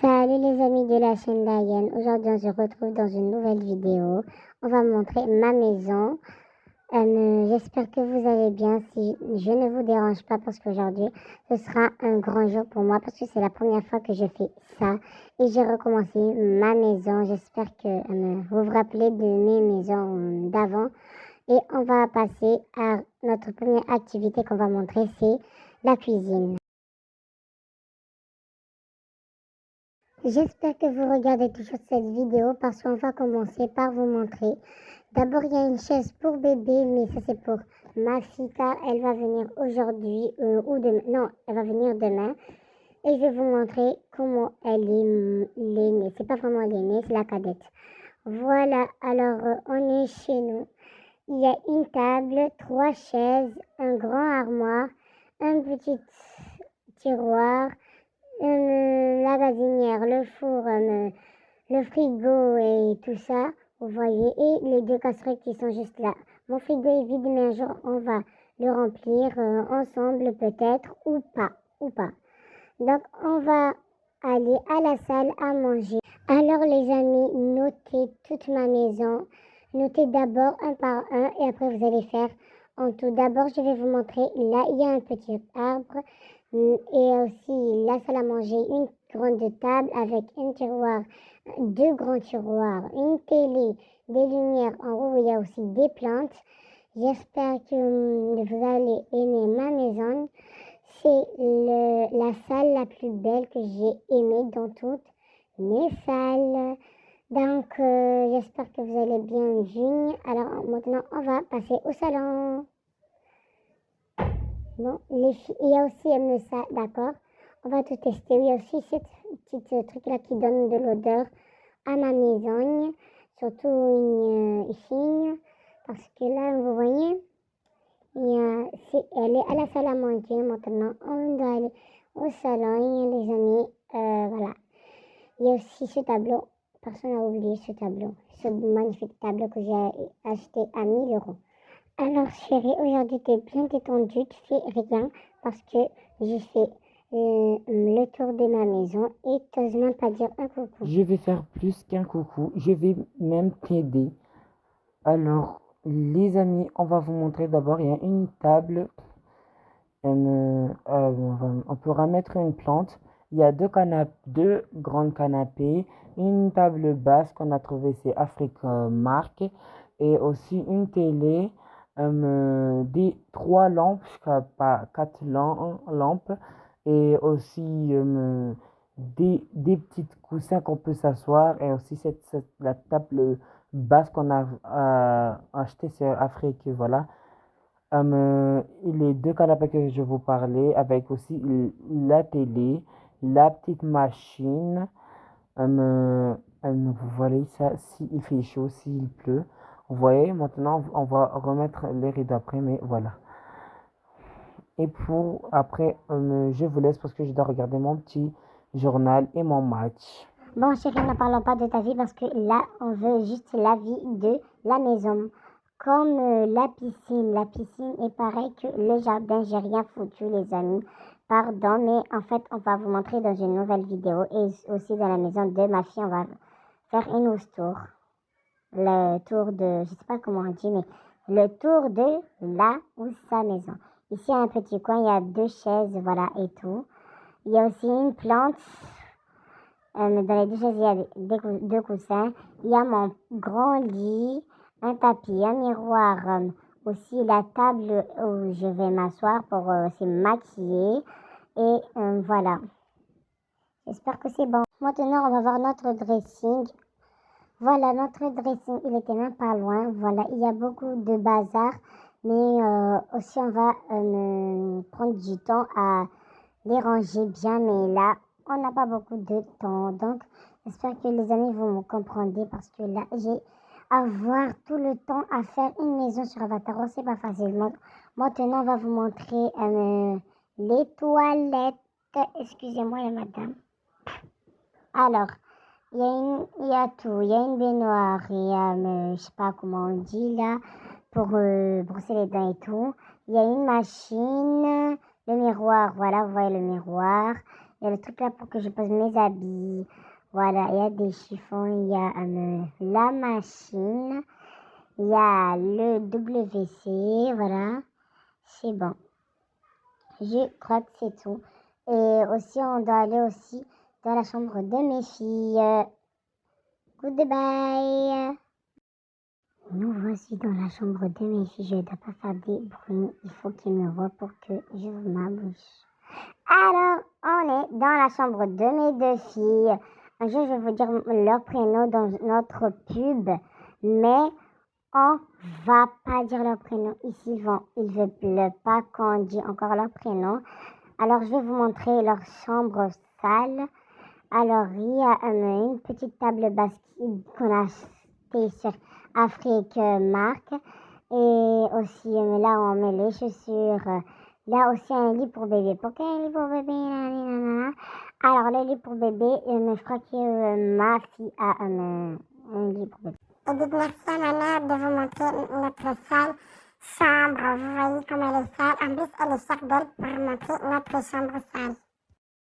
Salut les amis de la chaîne Diane. Aujourd'hui, on se retrouve dans une nouvelle vidéo. On va montrer ma maison. J'espère que vous allez bien. Si je ne vous dérange pas, parce qu'aujourd'hui, ce sera un grand jour pour moi, parce que c'est la première fois que je fais ça. Et j'ai recommencé ma maison. J'espère que vous vous rappelez de mes maisons d'avant. Et on va passer à notre première activité qu'on va montrer, c'est la cuisine. J'espère que vous regardez toujours cette vidéo parce qu'on va commencer par vous montrer. D'abord, il y a une chaise pour bébé, mais ça c'est pour ma fille car elle va venir aujourd'hui ou demain. Non, elle va venir demain. Et je vais vous montrer comment elle est l'aînée. C'est pas vraiment l'aînée, c'est la cadette. Voilà, alors on est chez nous. Il y a une table, 3 chaises, un grand armoire, un petit tiroir, la gazinière, le four, le frigo et tout ça, vous voyez, et les 2 casseroles qui sont juste là. Mon frigo est vide, mais un jour on va le remplir ensemble peut-être ou pas. Donc on va aller à la salle à manger. Alors les amis, notez toute ma maison. Notez d'abord un par un et après vous allez faire en tout. D'abord je vais vous montrer, là il y a un petit arbre et aussi la salle à manger, une grande table avec un tiroir, 2 grands tiroirs, une télé, des lumières en haut, il y a aussi des plantes. J'espère que vous allez aimer ma maison. C'est la salle la plus belle que j'ai aimée dans toutes mes salles. Donc, j'espère que vous allez bien venir. Alors, maintenant, on va passer au salon. Bon, les filles, il y a aussi ça, d'accord. On va tout tester. Il y a aussi cette petite truc-là qui donne de l'odeur à ma maison. Surtout une fille. Parce que là, vous voyez, elle est à la salle à manger maintenant. On doit aller au salon, les amis. Voilà. Il y a aussi ce tableau. Personne n'a oublié ce tableau. Ce magnifique tableau que j'ai acheté à 1 000 €. Alors chérie, aujourd'hui tu es bien détendue, tu fais rien parce que j'ai fait le tour de ma maison et tu n'oses même pas dire un coucou. Je vais faire plus qu'un coucou, je vais même t'aider. Alors, les amis, on va vous montrer d'abord, il y a une table, on pourra mettre une plante. Il y a 2 grands canapés, une table basse qu'on a trouvée, c'est Africa Mark, et aussi une télé, des 3 lampes, jusqu'à pas 4 lampes, et aussi des petites coussins qu'on peut s'asseoir, et aussi la table basse qu'on a acheté sur Afrique, voilà. Les 2 canapés que je vous parlais, avec aussi la télé, la petite machine. Vous voyez ça, s'il fait chaud, s'il pleut. Vous voyez, maintenant, on va remettre les rideaux après, mais voilà. Et pour après, je vous laisse parce que je dois regarder mon petit journal et mon match. Bon chérie, ne parlons pas de ta vie parce que là, on veut juste la vie de la maison. Comme la piscine est pareil que le jardin, j'ai rien foutu les amis. Pardon, mais en fait, on va vous montrer dans une nouvelle vidéo et aussi dans la maison de ma fille, on va faire une house tour. Le tour de, je sais pas comment on dit, mais le tour de la ou sa maison. Ici, il y a un petit coin, il y a 2 chaises, voilà, et tout. Il y a aussi une plante. Dans les 2 chaises, il y a 2 coussins. Il y a mon grand lit, un tapis, un miroir, aussi la table où je vais m'asseoir pour se maquiller. Et voilà. J'espère que c'est bon. Maintenant, on va voir notre dressing. Voilà, notre dressing, il était même pas loin. Voilà, il y a beaucoup de bazar. Mais aussi, on va prendre du temps à les ranger bien. Mais là, on n'a pas beaucoup de temps. Donc, j'espère que les amis vont me comprendre parce que là, j'ai à avoir tout le temps à faire une maison sur Avatar. Oh, c'est pas facile. Maintenant, on va vous montrer les toilettes. Excusez-moi, madame. Alors, il y a tout. Il y a une baignoire, il y a, je sais pas comment on dit là, pour brosser les dents et tout. Il y a une machine, le miroir, voilà, vous voyez le miroir. Il y a le truc là pour que je pose mes habits. Voilà, il y a des chiffons, il y a la machine, il y a le WC, voilà, c'est bon. Je crois que c'est tout. Et aussi, on doit aller aussi dans la chambre de mes filles. Goodbye. Nous voici dans la chambre de mes filles. Je ne dois pas faire des bruits. Il faut qu'ils me voient pour que j'ouvre ma bouche. Alors, on est dans la chambre de mes deux filles. Un jour, je vais vous dire leur prénom dans notre pub, mais on va pas dire leur prénom. Ici, ils veulent pas qu'on dise encore leur prénom. Alors, je vais vous montrer leur chambre sale. Alors, il y a une petite table basse qu'on a achetée sur Afrique Mark. Et aussi, là où on met les chaussures. Il y a aussi un lit pour bébé. Pourquoi un lit pour bébé? Alors, le lit pour bébé, je crois que ma fille a un lit pour bébé. Et dites merci à ma mère de vous montrer notre sale chambre. Vous voyez comme elle est sale. En plus, elle est chère d'elle pour montrer notre chambre sale.